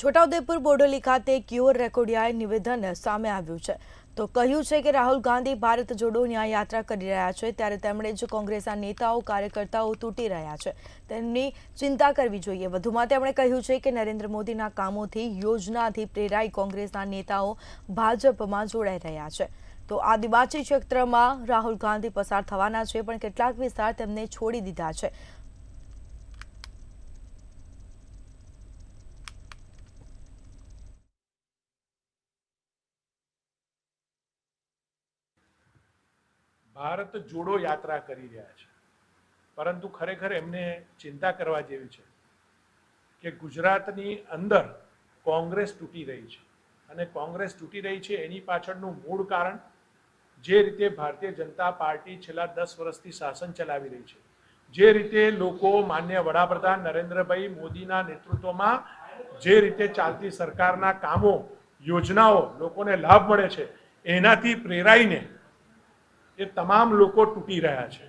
છોટાઉદેપુર બોડેલી ખાતે ક્યુર રેકોર્ડિયાએ નિવેદન સામે આવ્યું છે તો કહ્યું છે કે રાહુલ ગાંધી ભારત જોડો ન્યાય યાત્રા કરી રહ્યા છે ત્યારે તેમણે જ કોંગ્રેસના નેતાઓ કાર્યકર્તાઓ તૂટી રહ્યા છે તેમની ચિંતા કરવી જોઈએ। વધુમાં તેમણે કહ્યું છે કે નરેન્દ્ર મોદીના કામોથી યોજનાથી પ્રેરાઈ કોંગ્રેસના નેતાઓ ભાજપમાં જોડાઈ રહ્યા છે। તો આદિવાસી ક્ષેત્રમાં રાહુલ ગાંધી પસાર થવાના છે પણ કેટલાક વિસ્તાર તેમને છોડી દીધા છે। ભારત જોડો યાત્રા કરી રહ્યા છે, પરંતુ ખરેખર એમને ચિંતા કરવા જેવી છે કે ગુજરાતની અંદર કોંગ્રેસ તૂટી રહી છે અને કોંગ્રેસ તૂટી રહી છે એની પાછળનું મૂળ કારણ જે રીતે ભારતીય જનતા પાર્ટી છેલ્લા 10 વર્ષથી શાસન ચલાવી રહી છે, જે રીતે લોકો માન્ય વડાપ્રધાન નરેન્દ્રભાઈ મોદીના નેતૃત્વમાં જે રીતે ચાલતી સરકારના કામો યોજનાઓ લોકોને લાભ મળે છે એનાથી પ્રેરાઈને એ તમામ લોકો તૂટી રહ્યા છે।